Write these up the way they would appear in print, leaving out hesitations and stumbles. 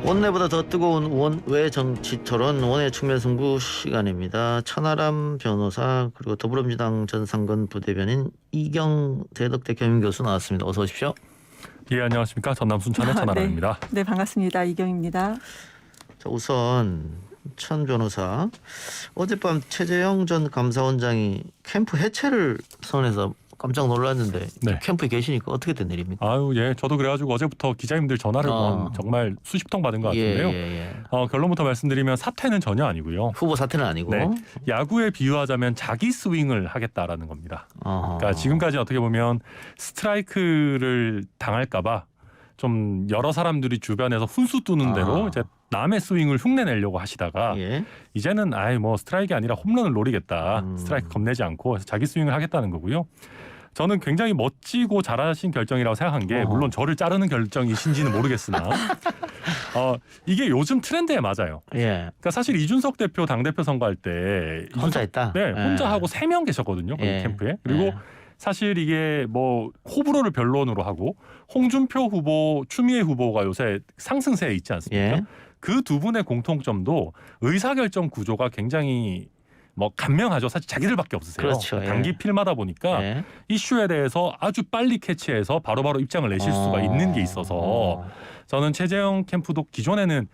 원내보다 더 뜨거운 원외 정치 토론 원외 측면 승부 시간입니다. 천하람 변호사 그리고 더불어민주당 전상근 부대변인 이경 대덕대 겸임교수 나왔습니다. 어서 오십시오. 예, 안녕하십니까. 전남 순천의 천하람입니다. 네, 반갑습니다. 이경입니다. 자, 우선 천 변호사, 어젯밤 최재형 전 감사원장이 캠프 해체를 선언해서 깜짝 놀랐는데 네. 캠프에 계시니까 어떻게 된 일입니까? 아유, 예, 저도 그래가지고 어제부터 기자님들 전화를 정말 수십 통 받은 것 같은데요. 결론부터 말씀드리면 사퇴는 전혀 아니고요. 후보 사퇴는 아니고. 네, 야구에 비유하자면 자기 스윙을 하겠다라는 겁니다. 그러니까 지금까지 어떻게 보면 스트라이크를 당할까봐 좀 여러 사람들이 주변에서 훈수 두는 대로 이제 남의 스윙을 흉내내려고 하시다가 이제는 뭐 스트라이크가 아니라 홈런을 노리겠다. 스트라이크 겁내지 않고 자기 스윙을 하겠다는 거고요. 저는 굉장히 멋지고 잘하신 결정이라고 생각한 게 물론 저를 자르는 결정이신지는 모르겠으나 이게 요즘 트렌드에 맞아요. 그러니까 사실 이준석 대표 당대표 선거할 때 혼자 했다? 네, 혼자 하고 3명 계셨거든요. 거기 캠프에. 그리고 사실 이게 뭐 호불호를 변론으로 하고 홍준표 후보, 추미애 후보가 요새 상승세에 있지 않습니까? 그 두 분의 공통점도 의사결정 구조가 굉장히 간명하죠. 사실 자기들밖에 없으세요. 그렇죠. 단기 필마다 보니까 이슈에 대해서 아주 빨리 캐치해서 바로바로 입장을 내실 수가 있는 게 있어서 저는 최재형 캠프도 기존에는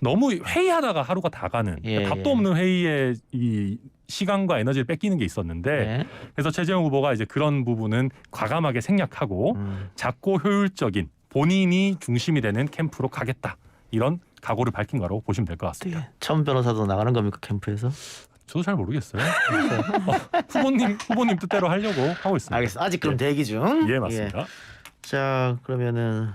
너무 회의하다가 하루가 다 가는 답도 없는 회의에 이 시간과 에너지를 뺏기는 게 있었는데 그래서 최재형 후보가 이제 그런 부분은 과감하게 생략하고 작고 효율적인 본인이 중심이 되는 캠프로 가겠다. 이런 각오를 밝힌 거라고 보시면 될 것 같습니다. 천 변호사도 나가는 겁니까 캠프에서? 저도 잘 모르겠어요. 후보님 뜻대로 하려고 하고 있습니다. 알겠습니다. 아직 그럼 대기 중. 예, 맞습니다. 자, 그러면은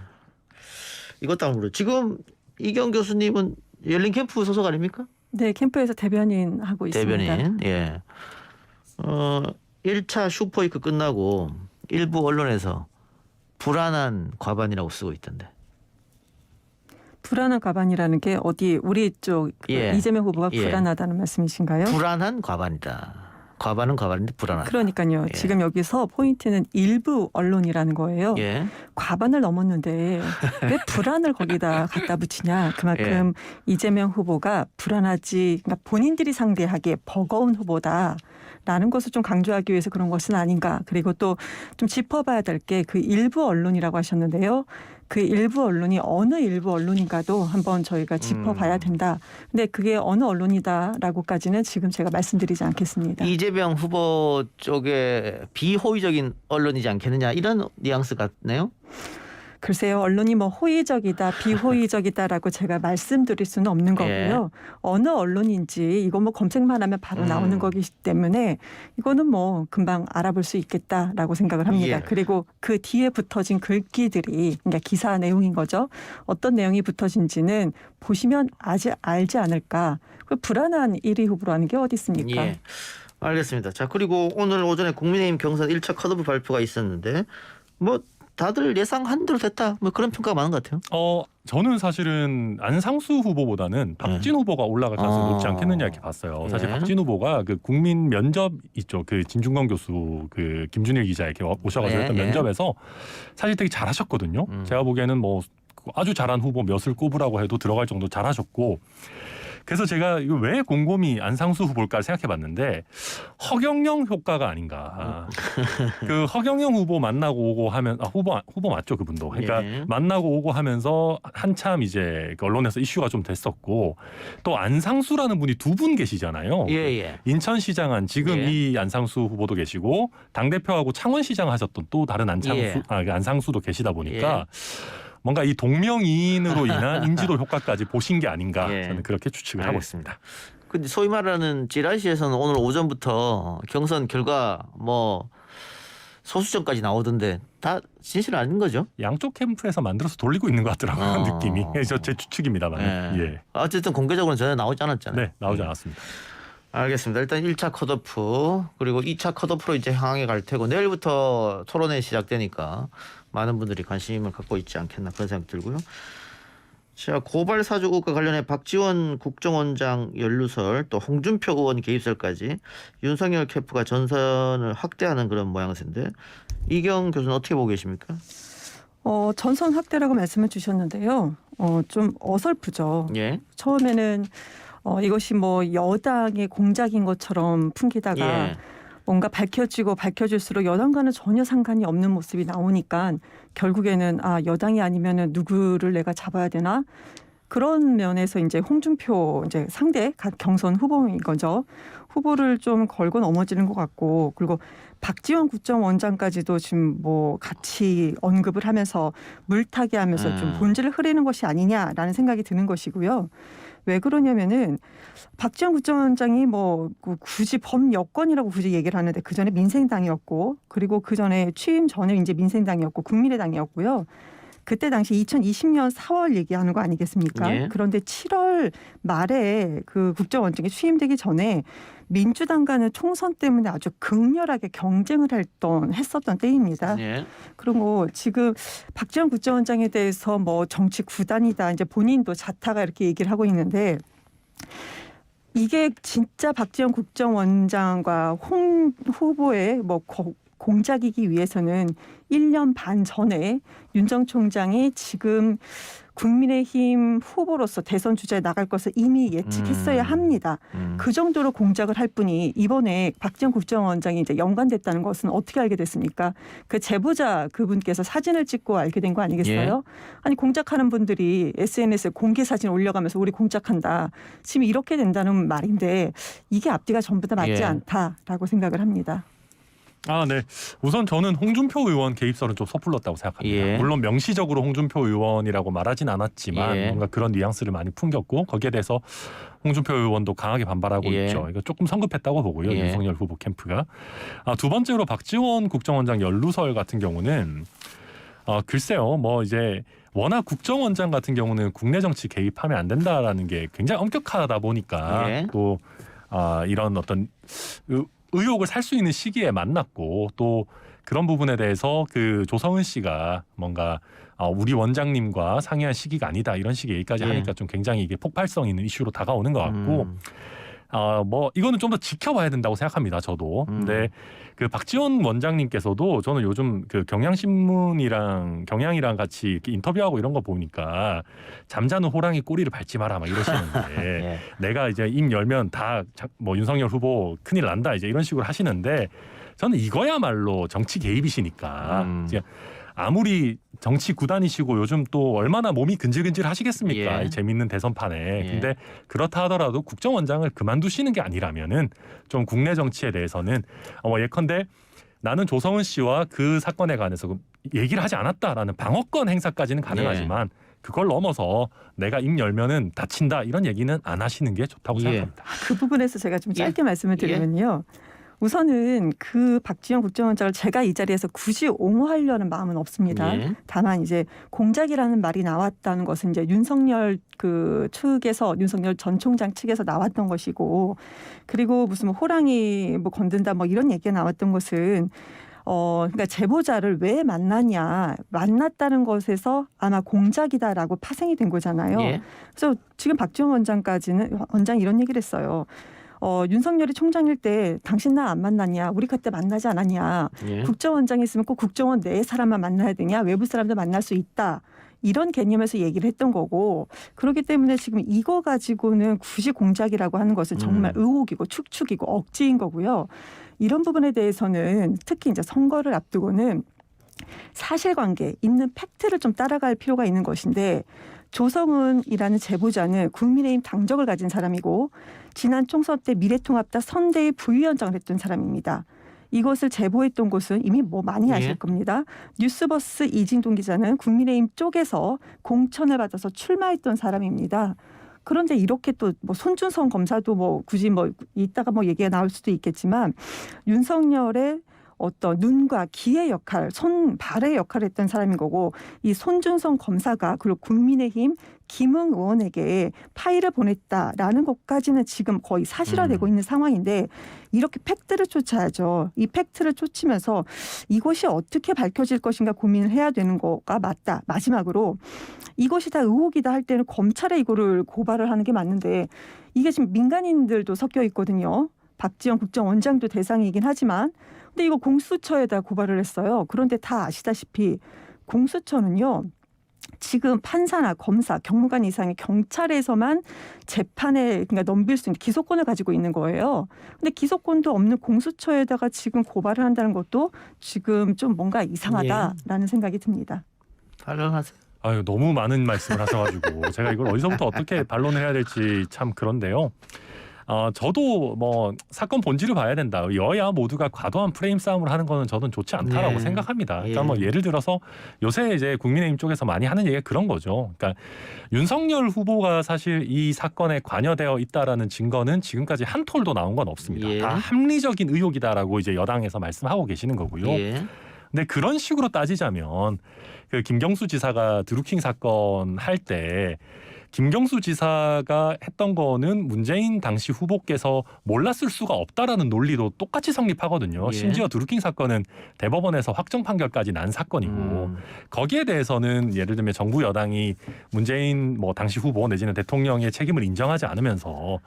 이것도 한번 물어. 지금 이경 교수님은 열린 캠프 소속 아닙니까? 네, 캠프에서 대변인 하고 있습니다. 대변인. 1차 슈퍼위크 끝나고 일부 언론에서 불안한 과반이라고 쓰고 있던데. 불안한 과반이라는 게 어디 우리 쪽 이재명 후보가 불안하다는 말씀이신가요? 불안한 과반이다. 과반은 과반인데 불안하다. 그러니까요. 지금 여기서 포인트는 일부 언론이라는 거예요. 과반을 넘었는데 왜 불안을 거기다 갖다 붙이냐. 그만큼 이재명 후보가 불안하지, 그러니까 본인들이 상대하기에 버거운 후보다. 라는 것을 좀 강조하기 위해서 그런 것은 아닌가. 그리고 또 좀 짚어봐야 될 게 그 일부 언론이라고 하셨는데요. 그 일부 언론이 어느 일부 언론인가도 한번 저희가 짚어봐야 된다. 근데 그게 어느 언론이다라고까지는 지금 제가 말씀드리지 않겠습니다. 이재명 후보 쪽에 비호의적인 언론이지 않겠느냐 이런 뉘앙스 같네요. 글쎄요. 언론이 호의적이다 비호의적이다라고 제가 말씀드릴 수는 없는 거고요. 어느 언론인지 이거 검색만 하면 바로 나오는 거기 때문에 이거는 금방 알아볼 수 있겠다라고 생각을 합니다. 그리고 그 뒤에 붙어진 글귀들이 그러니까 기사 내용인 거죠. 어떤 내용이 붙어진지는 보시면 아직 알지 않을까. 그 불안한 1위 후보라는 게 어디 있습니까? 알겠습니다. 자, 그리고 오늘 오전에 국민의힘 경선 1차 컷오프 발표가 있었는데 다들 예상한 대로 됐다. 그런 평가가 많은 것 같아요. 저는 사실은 안상수 후보보다는 박진 후보가 올라갈 가능성이 높지 않겠느냐 이렇게 봤어요. 사실 박진 후보가 그 국민 면접 있죠. 그 진중권 교수, 그 김준일 기자 이렇게 오셔가지고 했던 면접에서 사실 되게 잘하셨거든요. 제가 보기에는 아주 잘한 후보 몇을 꼽으라고 해도 들어갈 정도 잘하셨고. 그래서 제가 이거 왜 곰곰이 안상수 후보일까 생각해봤는데 허경영 효과가 아닌가. 그 허경영 후보 만나고 오고 하면 후보 맞죠 그분도. 그러니까 만나고 오고 하면서 한참 이제 언론에서 이슈가 좀 됐었고 또 안상수라는 분이 두 분 계시잖아요. 인천시장한 지금 이 안상수 후보도 계시고 당 대표하고 창원시장 하셨던 또 다른 안상수도 계시다 보니까. 뭔가 이 동명이인으로 인한 인지도 효과까지 보신 게 아닌가 저는 그렇게 추측을 하고 있습니다. 근데 소위 말하는 찌라시에서는 오늘 오전부터 경선 결과 소수점까지 나오던데 다 진실 아닌 거죠? 양쪽 캠프에서 만들어서 돌리고 있는 것 같더라고요. 느낌이. 제 추측입니다만. 어쨌든 공개적으로는 전혀 나오지 않았잖아요. 네, 나오지 않았습니다. 알겠습니다. 일단 1차 컷오프 그리고 2차 컷오프로 이제 향해 갈 테고 내일부터 토론회 시작되니까 많은 분들이 관심을 갖고 있지 않겠나 그런 생각 들고요. 자, 고발 사주 의혹과 관련해 박지원 국정원장 연루설 또 홍준표 의원 개입설까지 윤석열 캠프가 전선을 확대하는 그런 모양새인데 이경 교수는 어떻게 보고 계십니까? 전선 확대라고 말씀을 주셨는데요. 좀 어설프죠. 예. 처음에는 이것이 뭐 여당의 공작인 것처럼 풍기다가 예. 뭔가 밝혀질수록 여당과는 전혀 상관이 없는 모습이 나오니까 결국에는 여당이 아니면은 누구를 내가 잡아야 되나? 그런 면에서 이제 홍준표 이제 상대 경선 후보인 거죠. 후보를 좀 걸고 넘어지는 것 같고, 그리고 박지원 국정원장까지도 지금 뭐 같이 언급을 하면서 물타기 하면서 좀 본질을 흐리는 것이 아니냐라는 생각이 드는 것이고요. 왜 그러냐면은 박지원 국정원장이 뭐 굳이 범여권이라고 굳이 얘기를 하는데 그 전에 민생당이었고, 그리고 그 전에 취임 전에 이제 민생당이었고 국민의당이었고요. 그때 당시 2020년 4월 얘기하는 거 아니겠습니까? 예. 그런데 7월 말에 그 국정원장이 취임되기 전에 민주당과는 총선 때문에 아주 극렬하게 경쟁을 했었던 때입니다. 예. 그리고 지금 박지원 국정원장에 대해서 뭐 정치 구단이다 이제 본인도 자타가 이렇게 얘기를 하고 있는데, 이게 진짜 박지원 국정원장과 홍 후보의 뭐 공작이기 위해서는 1년 반 전에 윤 전 총장이 지금 국민의힘 후보로서 대선 주자에 나갈 것을 이미 예측했어야 합니다. 그 정도로 공작을 할 뿐이 이번에 박지원 국정원장이 이제 연관됐다는 것은 어떻게 알게 됐습니까? 그 제보자 그분께서 사진을 찍고 알게 된 거 아니겠어요? 예. 아니 공작하는 분들이 SNS에 공개 사진 올려가면서 우리 공작한다. 지금 이렇게 된다는 말인데 이게 앞뒤가 전부 다 맞지 예. 않다라고 생각을 합니다. 네. 우선 저는 홍준표 의원 개입설은 좀 섣불렀다고 생각합니다. 예. 물론 명시적으로 홍준표 의원이라고 말하진 않았지만 예. 뭔가 그런 뉘앙스를 많이 풍겼고, 거기에 대해서 홍준표 의원도 강하게 반발하고 예. 있죠. 이거 조금 성급했다고 보고요. 예. 윤석열 후보 캠프가. 두 번째로 박지원 국정원장 연루설 같은 경우는 글쎄요. 뭐 이제 워낙 국정원장 같은 경우는 국내 정치 개입하면 안 된다라는 게 굉장히 엄격하다 보니까 예. 또 이런 어떤 의혹을 살 수 있는 시기에 만났고, 또 그런 부분에 대해서 그 조성은 씨가 뭔가 우리 원장님과 상의한 시기가 아니다 이런 식의 얘기까지 예. 하니까 좀 굉장히 이게 폭발성 있는 이슈로 다가오는 것 같고, 뭐 이거는 좀 더 지켜봐야 된다고 생각합니다. 저도. 근데 그 박지원 원장님께서도 저는 요즘 그 경향신문이랑 경향이랑 같이 이렇게 인터뷰하고 이런 거 보니까 잠자는 호랑이 꼬리를 밟지 마라 막 이러시는데 예. 내가 이제 입 열면 다 뭐 윤석열 후보 큰일 난다 이제 이런 식으로 하시는데, 저는 이거야말로 정치 개입이시니까 이제 아무리 정치 구단이시고 요즘 또 얼마나 몸이 근질근질 하시겠습니까? 예. 이 재밌는 대선판에. 예. 근데 그렇다 하더라도 국정원장을 그만두시는 게 아니라면은 좀 국내 정치에 대해서는 예컨대 나는 조성은 씨와 그 사건에 관해서 얘기를 하지 않았다라는 방어권 행사까지는 가능하지만 그걸 넘어서 내가 입 열면은 다친다 이런 얘기는 안 하시는 게 좋다고 예. 생각합니다. 그 부분에서 제가 좀 짧게 예. 말씀을 드리면요. 우선은 그 박지원 국정원장을 제가 이 자리에서 굳이 옹호하려는 마음은 없습니다. 예. 다만 이제 공작이라는 말이 나왔다는 것은 이제 윤석열 윤석열 전 총장 측에서 나왔던 것이고, 그리고 무슨 뭐 호랑이 뭐 건든다 뭐 이런 얘기가 나왔던 것은 그러니까 제보자를 왜 만났다는 것에서 아마 공작이다라고 파생이 된 거잖아요. 예. 그래서 지금 박지원 원장이 이런 얘기를 했어요. 윤석열이 총장일 때 당신 나 안 만났냐? 우리 그때 만나지 않았냐? 예. 국정원장이 있으면 꼭 국정원 내 사람만 만나야 되냐? 외부 사람도 만날 수 있다. 이런 개념에서 얘기를 했던 거고, 그렇기 때문에 지금 이거 가지고는 굳이 공작이라고 하는 것은 정말 의혹이고 축축이고 억지인 거고요. 이런 부분에 대해서는 특히 이제 선거를 앞두고는 사실관계 있는 팩트를 좀 따라갈 필요가 있는 것인데, 조성은이라는 제보자는 국민의힘 당적을 가진 사람이고 지난 총선 때 미래통합당 선대위 부위원장을 했던 사람입니다. 이것을 제보했던 곳은 이미 뭐 많이 아실 겁니다. 뉴스버스 이진동 기자는 국민의힘 쪽에서 공천을 받아서 출마했던 사람입니다. 그런데 이렇게 또 뭐 손준성 검사도 뭐 굳이 뭐 이따가 뭐 얘기가 나올 수도 있겠지만 윤석열의 어떤 눈과 귀의 역할, 발의 역할을 했던 사람인 거고, 이 손준성 검사가 그리고 국민의힘 김웅 의원에게 파일을 보냈다라는 것까지는 지금 거의 사실화되고 있는 상황인데, 이렇게 팩트를 쫓아야죠. 이 팩트를 쫓으면서 이것이 어떻게 밝혀질 것인가 고민을 해야 되는 거가 맞다. 마지막으로 이것이 다 의혹이다 할 때는 검찰에 이거를 고발을 하는 게 맞는데, 이게 지금 민간인들도 섞여 있거든요. 박지원 국정원장도 대상이긴 하지만, 근데 이거 공수처에다 고발을 했어요. 그런데 다 아시다시피 공수처는요. 지금 판사나 검사, 경무관 이상의 경찰에서만 재판에 그러니까 넘길 수 있는 기소권을 가지고 있는 거예요. 근데 기소권도 없는 공수처에다가 지금 고발을 한다는 것도 지금 좀 뭔가 이상하다라는 생각이 듭니다. 발언하세요. 아유, 너무 많은 말씀을 하셔가지고 제가 이걸 어디서부터 어떻게 반론을 해야 될지 참 그런데요. 저도 뭐 사건 본질을 봐야 된다. 여야 모두가 과도한 프레임 싸움을 하는 거는 저는 좋지 않다라고 생각합니다. 그러니까 뭐 예를 들어서 요새 이제 국민의힘 쪽에서 많이 하는 얘기가 그런 거죠. 그러니까 윤석열 후보가 사실 이 사건에 관여되어 있다라는 증거는 지금까지 한 톨도 나온 건 없습니다. 다 합리적인 의혹이다라고 이제 여당에서 말씀하고 계시는 거고요. 근데 그런 식으로 따지자면 그 김경수 지사가 드루킹 사건 할 때 김경수 지사가 했던 거는 문재인 당시 후보께서 몰랐을 수가 없다라는 논리도 똑같이 성립하거든요. 심지어 드루킹 사건은 대법원에서 확정 판결까지 난 사건이고 거기에 대해서는 예를 들면 정부 여당이 문재인 뭐 당시 후보 내지는 대통령의 책임을 인정하지 않으면서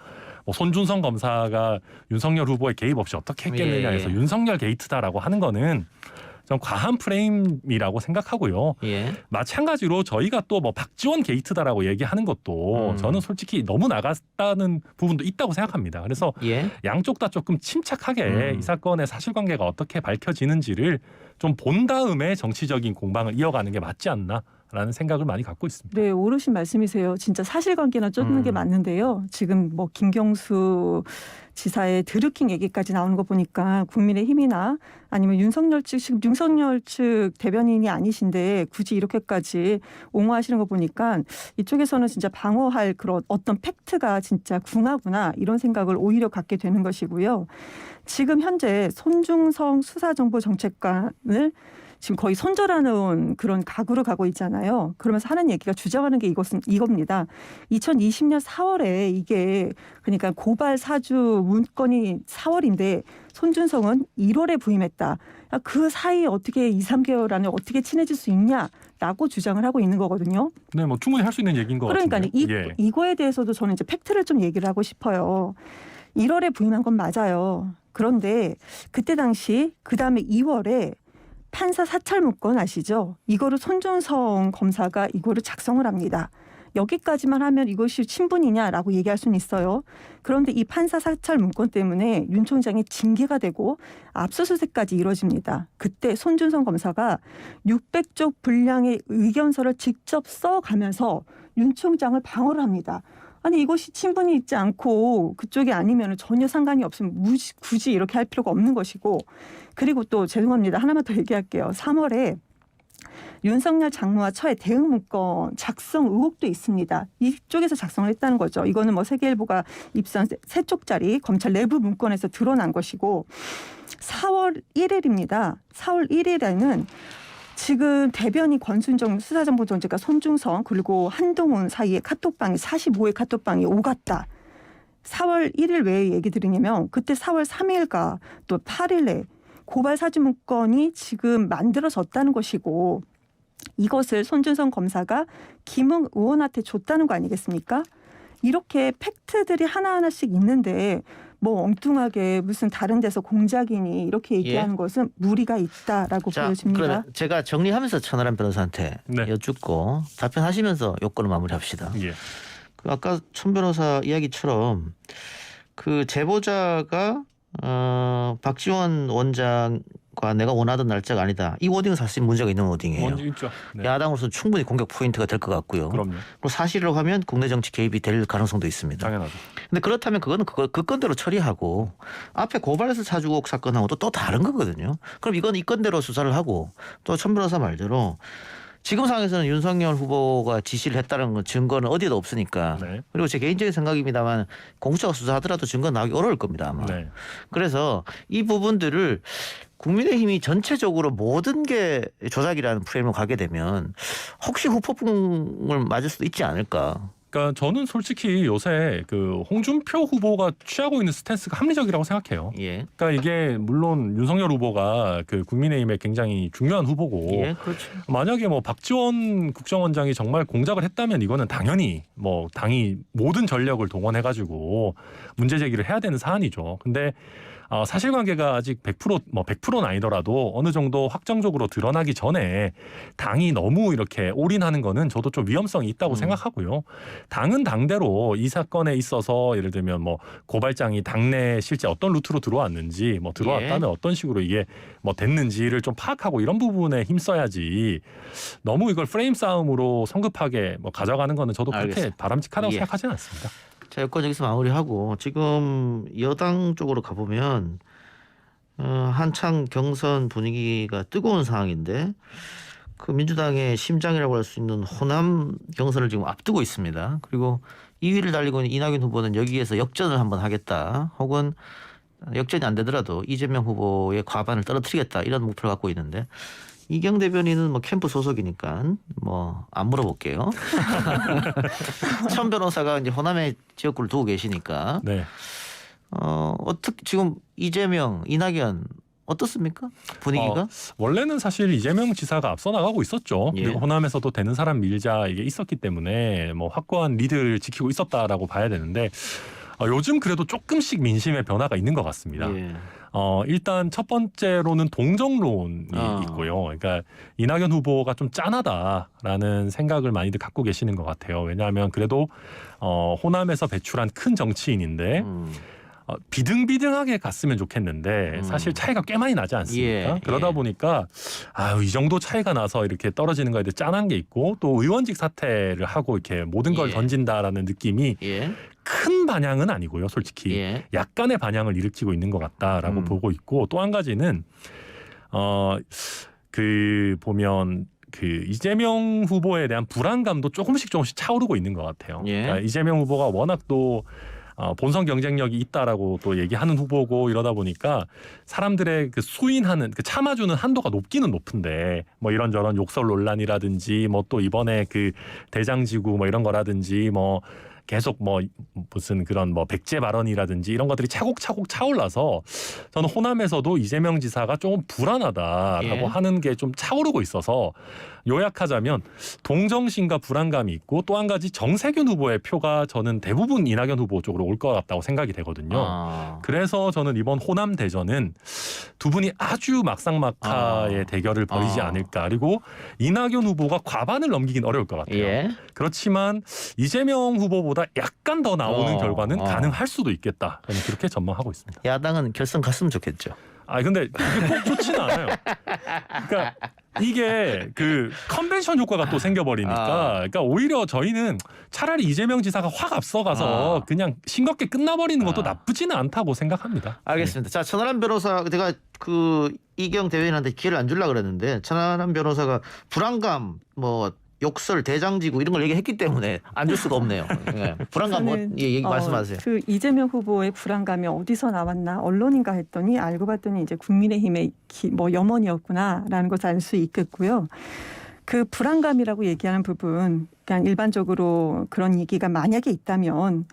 뭐 손준성 검사가 윤석열 후보의 개입 없이 어떻게 했겠느냐 해서 윤석열 게이트다라고 하는 거는 좀 과한 프레임이라고 생각하고요. 마찬가지로 저희가 또 뭐 박지원 게이트다라고 얘기하는 것도 저는 솔직히 너무 나갔다는 부분도 있다고 생각합니다. 그래서 양쪽 다 조금 침착하게 이 사건의 사실관계가 어떻게 밝혀지는지를 좀 본 다음에 정치적인 공방을 이어가는 게 맞지 않나라는 생각을 많이 갖고 있습니다. 네, 옳으신 말씀이세요. 진짜 사실관계나 쫓는 게 맞는데요. 지금 뭐 김경수 지사의 드루킹 얘기까지 나오는 거 보니까 국민의힘이나 아니면 윤석열 측 대변인이 아니신데 굳이 이렇게까지 옹호하시는 거 보니까 이쪽에서는 진짜 방어할 그런 어떤 팩트가 진짜 궁하구나 이런 생각을 오히려 갖게 되는 것이고요. 지금 현재 손중성 수사정보정책관을 지금 거의 손절하는 그런 각으로 가고 있잖아요. 그러면서 하는 얘기가 주장하는 게 이겁니다. 2020년 4월에 이게 그러니까 고발 사주 문건이 4월인데 손준성은 1월에 부임했다. 그 사이 어떻게 2, 3개월 안에 어떻게 친해질 수 있냐라고 주장을 하고 있는 거거든요. 네, 뭐 충분히 할 수 있는 얘기인 것 그러니까 같은데. 이거에 대해서도 저는 이제 팩트를 좀 얘기를 하고 싶어요. 1월에 부임한 건 맞아요. 그런데 그때 당시 그다음에 2월에 판사 사찰 문건 아시죠? 이거를 손준성 검사가 이거를 작성을 합니다. 여기까지만 하면 이것이 친분이냐라고 얘기할 수는 있어요. 그런데 이 판사 사찰 문건 때문에 윤 총장이 징계가 되고 압수수색까지 이루어집니다. 그때 손준성 검사가 600쪽 분량의 의견서를 직접 써가면서 윤 총장을 방어를 합니다. 아니 이것이 친분이 있지 않고 그쪽이 아니면 전혀 상관이 없으면 굳이 이렇게 할 필요가 없는 것이고 그리고 또 죄송합니다. 하나만 더 얘기할게요. 3월에 윤석열 장모와 처의 대응 문건 작성 의혹도 있습니다. 이쪽에서 작성을 했다는 거죠. 이거는 뭐 세계일보가 입수한 3쪽짜리 검찰 내부 문건에서 드러난 것이고 4월 1일입니다. 4월 1일에는 지금 대변인 권순정 수사정보정책관 손중성 그리고 한동훈 사이에 카톡방이 45회 카톡방이 오갔다. 4월 1일 왜 얘기 드리냐면 그때 4월 3일과 또 8일에 고발 사주 문건이 지금 만들어졌다는 것이고 이것을 손준성 검사가 김웅 의원한테 줬다는 거 아니겠습니까? 이렇게 팩트들이 하나하나씩 있는데 뭐 엉뚱하게 무슨 다른 데서 공작이니 이렇게 얘기하는 것은 무리가 있다라고 보여집니다. 그러면 제가 정리하면서 천하람 변호사한테 여쭙고 답변하시면서 요건을 마무리합시다. 그 아까 천 변호사 이야기처럼 그 제보자가 박지원 원장과 내가 원하던 날짜가 아니다. 이 워딩은 사실 문제가 있는 워딩이에요. 있죠. 야당으로서는 충분히 공격 포인트가 될 것 같고요. 그럼요. 그리고 사실로 하면 국내 정치 개입이 될 가능성도 있습니다. 당연하죠. 근데 그렇다면 그거는 그 건대로 처리하고 앞에 고발해서 사주국 사건하고도 또 다른 거거든요. 그럼 이건 이 건대로 수사를 하고 또 천 변호사 말대로 지금 상황에서는 윤석열 후보가 지시를 했다는 증거는 어디에도 없으니까. 그리고 제 개인적인 생각입니다만 공수처가 수사하더라도 증거 나오기 어려울 겁니다 아마. 그래서 이 부분들을 국민의힘이 전체적으로 모든 게 조작이라는 프레임으로 가게 되면 혹시 후폭풍을 맞을 수도 있지 않을까. 그러니까 저는 솔직히 요새 그 홍준표 후보가 취하고 있는 스탠스가 합리적이라고 생각해요. 그러니까 이게 물론 윤석열 후보가 그 국민의힘의 굉장히 중요한 후보고 그렇죠. 만약에 뭐 박지원 국정원장이 정말 공작을 했다면 이거는 당연히 뭐 당이 모든 전력을 동원해가지고 문제 제기를 해야 되는 사안이죠. 근데 사실관계가 아직 100%는 아니더라도 어느 정도 확정적으로 드러나기 전에 당이 너무 이렇게 올인하는 거는 저도 좀 위험성이 있다고 생각하고요. 당은 당대로 이 사건에 있어서 예를 들면 뭐 고발장이 당내 실제 어떤 루트로 들어왔는지 뭐 들어왔다면 어떤 식으로 이게 뭐 됐는지를 좀 파악하고 이런 부분에 힘써야지 너무 이걸 프레임 싸움으로 성급하게 뭐 가져가는 거는 저도 그렇게 알겠습니다. 바람직하다고 생각하지는 않습니다. 자, 여권 여기서 마무리하고 지금 여당 쪽으로 가보면 한창 경선 분위기가 뜨거운 상황인데 그 민주당의 심장이라고 할 수 있는 호남 경선을 지금 앞두고 있습니다. 그리고 2위를 달리고 있는 이낙연 후보는 여기에서 역전을 한번 하겠다. 혹은 역전이 안 되더라도 이재명 후보의 과반을 떨어뜨리겠다. 이런 목표를 갖고 있는데 이경 대변인은 뭐 캠프 소속이니까 뭐 안 물어볼게요. 천 변호사가 이제 호남의 지역구를 두고 계시니까 네. 어떻게 지금 이재명, 이낙연 어떻습니까? 분위기가? 원래는 사실 이재명 지사가 앞서 나가고 있었죠. 예. 그리고 호남에서도 되는 사람 밀자 이게 있었기 때문에 뭐 확고한 리드를 지키고 있었다라고 봐야 되는데 요즘 그래도 조금씩 민심의 변화가 있는 것 같습니다. 예. 일단 첫 번째로는 동정론이 있고요. 그러니까 이낙연 후보가 좀 짠하다라는 생각을 많이들 갖고 계시는 것 같아요. 왜냐하면 그래도 호남에서 배출한 큰 정치인인데 비등비등하게 갔으면 좋겠는데 사실 차이가 꽤 많이 나지 않습니까? 그러다 보니까 이 정도 차이가 나서 이렇게 떨어지는 거에 대해 짠한 게 있고 또 의원직 사퇴를 하고 이렇게 모든 걸 던진다라는 느낌이 큰 반향은 아니고요. 솔직히 약간의 반향을 일으키고 있는 것 같다라고 보고 있고 또 한 가지는 보면 그 이재명 후보에 대한 불안감도 조금씩 차오르고 있는 것 같아요. 그러니까 이재명 후보가 워낙 또 본선 경쟁력이 있다라고 또 얘기하는 후보고 이러다 보니까 사람들의 그 수인하는 그 참아주는 한도가 높기는 높은데 뭐 이런저런 욕설 논란이라든지 뭐 또 이번에 그 대장지구 뭐 이런 거라든지 뭐 계속 뭐 무슨 그런 뭐 백제 발언이라든지 이런 것들이 차곡차곡 차올라서 저는 호남에서도 이재명 지사가 조금 불안하다라고 하는 게 좀 차오르고 있어서 요약하자면 동정심과 불안감이 있고 또 한 가지 정세균 후보의 표가 저는 대부분 이낙연 후보 쪽으로 올 것 같다고 생각이 되거든요. 그래서 저는 이번 호남 대전은 두 분이 아주 막상막하의 대결을 벌이지 않을까. 그리고 이낙연 후보가 과반을 넘기긴 어려울 것 같아요. 그렇지만 이재명 후보보다 약간 더 나오는 결과는 가능할 수도 있겠다. 저는 그렇게 전망하고 있습니다. 야당은 결선 갔으면 좋겠죠. 근데 이게 꼭 좋지는 않아요. 그러니까 이게 그 컨벤션 효과가 또 생겨버리니까 그러니까 오히려 저희는 차라리 이재명 지사가 확 앞서가서 그냥 싱겁게 끝나버리는 것도 나쁘지는 않다고 생각합니다. 알겠습니다. 자, 천하람 변호사 내가 그 이경 대변인한테 기회를 안 주려고 그랬는데 천하람 변호사가 불안감 뭐 욕설, 대장지구 이런 걸 얘기했기 때문에 안 줄 수가 없네요. 불안감 얘기 말씀하세요. 그 이재명 후보의 불안감이 어디서 나왔나 언론인가 했더니 알고 봤더니 이제 국민의힘의 뭐 염원이었구나라는 것을 알 수 있겠고요. 그 불안감이라고 얘기하는 부분, 그냥 일반적으로 그런 얘기가 만약에 있다면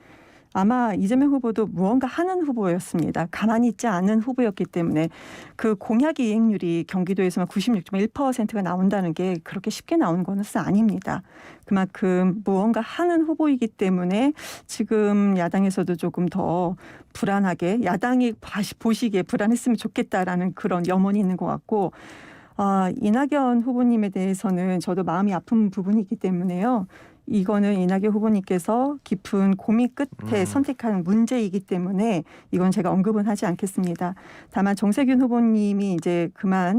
아마 이재명 후보도 무언가 하는 후보였습니다. 가만히 있지 않은 후보였기 때문에 그 공약 이행률이 경기도에서만 96.1%가 나온다는 게 그렇게 쉽게 나오는 것은 아닙니다. 그만큼 무언가 하는 후보이기 때문에 지금 야당에서도 조금 더 불안하게 야당이 보시기에 불안했으면 좋겠다라는 그런 염원이 있는 것 같고 이낙연 후보님에 대해서는 저도 마음이 아픈 부분이 있기 때문에요. 이거는 이낙연 후보님께서 깊은 고민 끝에 선택한 문제이기 때문에 이건 제가 언급은 하지 않겠습니다. 다만 정세균 후보님이 이제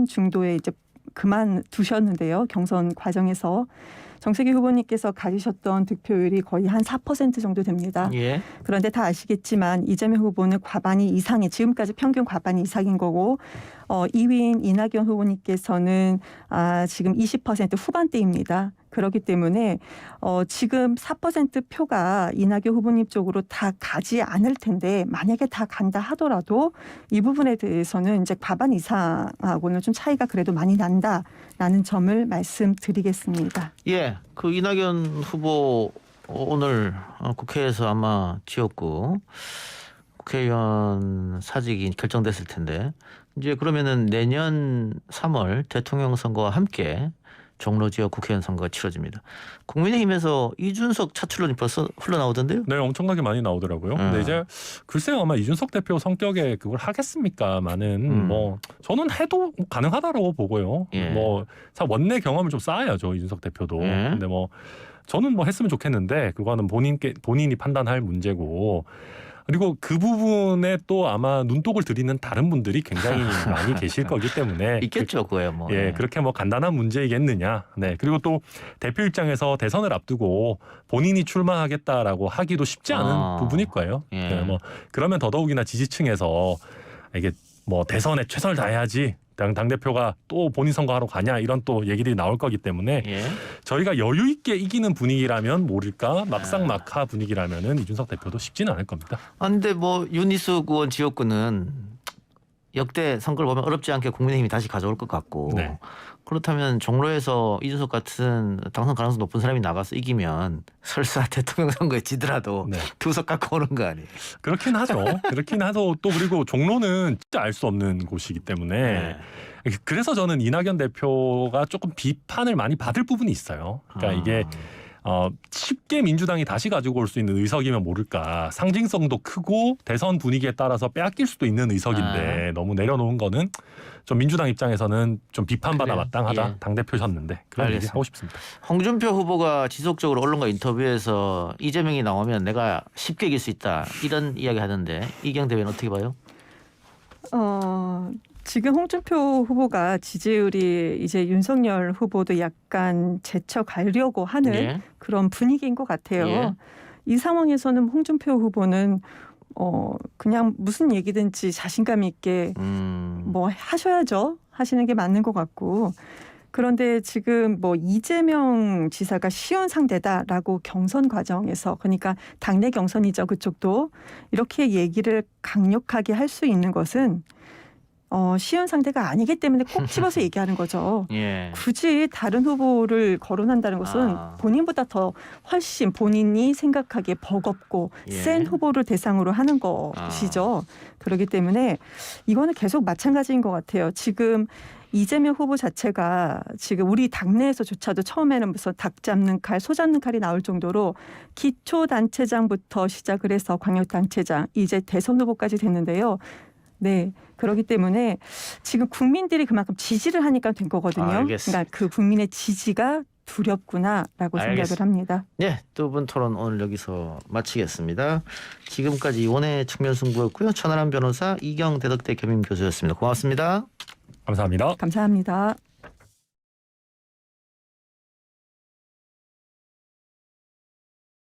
중도에 이제 그만두셨는데요. 경선 과정에서 정세균 후보님께서 가지셨던 득표율이 거의 한 4% 정도 됩니다. 그런데 다 아시겠지만 이재명 후보는 과반이 이상의 지금까지 평균 과반이 이상인 거고 2위인 이낙연 후보님께서는 지금 20% 후반대입니다. 그렇기 때문에 지금 4% 표가 이낙연 후보님 쪽으로 다 가지 않을 텐데 만약에 다 간다 하더라도 이 부분에 대해서는 이제 과반 이상하고는 좀 차이가 그래도 많이 난다라는 점을 말씀드리겠습니다. 그 이낙연 후보 오늘 국회에서 아마 지역구 국회의원 사직이 결정됐을 텐데 이제 그러면은 내년 3월 대통령 선거와 함께 종로 지역 국회의원 선거가 치러집니다. 국민의힘에서 이준석 차출론이 벌써 흘러나오던데요? 네, 엄청나게 많이 나오더라고요. 근데 이제 글쎄요, 아마 이준석 대표 성격에 그걸 하겠습니까만은 뭐 저는 해도 가능하다라고 보고요. 예. 뭐 원내 경험을 좀 쌓아야죠, 이준석 대표도. 예. 근데 뭐 저는 뭐 했으면 좋겠는데 그거는 본인이 판단할 문제고. 그리고 그 부분에 또 아마 눈독을 들이는 다른 분들이 굉장히 많이 계실 거기 때문에 있겠죠, 그거야 뭐. 예, 그렇게 뭐 간단한 문제이겠느냐. 네, 그리고 또 대표 입장에서 대선을 앞두고 본인이 출마하겠다라고 하기도 쉽지 않은 부분일 거예요. 예. 네, 뭐 그러면 더더욱이나 지지층에서 이게 뭐 대선에 최선을 다해야지. 당 대표가 또 본인 선거하러 가냐 이런 또 얘기들이 나올 거기 때문에 예. 저희가 여유 있게 이기는 분위기라면 모를까 막상 막하 분위기라면은 이준석 대표도 쉽지는 않을 겁니다. 근데 뭐 윤희숙 의원 지역구는 역대 선거를 보면 어렵지 않게 국민의힘이 다시 가져올 것 같고 네. 그렇다면 종로에서 이준석 같은 당선 가능성 높은 사람이 나가서 이기면 설사 대통령 선거에 지더라도 네. 두석 갖고 오는 거 아니에요? 그렇긴 하죠. 그렇긴 하죠. 또 그리고 종로는 진짜 알 수 없는 곳이기 때문에 네. 그래서 저는 이낙연 대표가 조금 비판을 많이 받을 부분이 있어요. 그러니까 이게 쉽게 민주당이 다시 가지고 올 수 있는 의석이면 모를까. 상징성도 크고 대선 분위기에 따라서 빼앗길 수도 있는 의석인데 너무 내려놓은 거는 좀 민주당 입장에서는 좀 비판받아 그래요. 마땅하다. 예. 당대표셨는데 그런 얘기 알겠습니다. 하고 싶습니다. 홍준표 후보가 지속적으로 언론과 인터뷰에서 이재명이 나오면 내가 쉽게 이길 수 있다 이런 이야기 하던데 이경 대변인 어떻게 봐요? 지금 홍준표 후보가 지지율이 이제 윤석열 후보도 약간 제쳐가려고 하는 예. 그런 분위기인 것 같아요. 예. 이 상황에서는 홍준표 후보는 그냥 무슨 얘기든지 자신감 있게 뭐 하셔야죠. 하시는 게 맞는 것 같고. 그런데 지금 뭐 이재명 지사가 쉬운 상대다라고 경선 과정에서 그러니까 당내 경선이죠. 그쪽도 이렇게 얘기를 강력하게 할 수 있는 것은 쉬운 상대가 아니기 때문에 꼭 집어서 얘기하는 거죠. 예. 굳이 다른 후보를 거론한다는 것은 본인보다 더 훨씬 본인이 생각하기에 버겁고 예. 센 후보를 대상으로 하는 것이죠. 그렇기 때문에 이거는 계속 마찬가지인 것 같아요. 지금 이재명 후보 자체가 지금 우리 당내에서조차도 처음에는 무슨 닭 잡는 칼, 소 잡는 칼이 나올 정도로 기초단체장부터 시작을 해서 광역단체장, 이제 대선 후보까지 됐는데요. 네, 그렇기 때문에 지금 국민들이 그만큼 지지를 하니까 된 거거든요. 알겠습니다. 그러니까 그 국민의 지지가 두렵구나라고 생각을 합니다. 네, 두 분 토론 오늘 여기서 마치겠습니다. 지금까지 원의 측면 승부였고요. 천하람 변호사, 이경 대덕대 겸임 교수였습니다. 고맙습니다. 감사합니다. 감사합니다.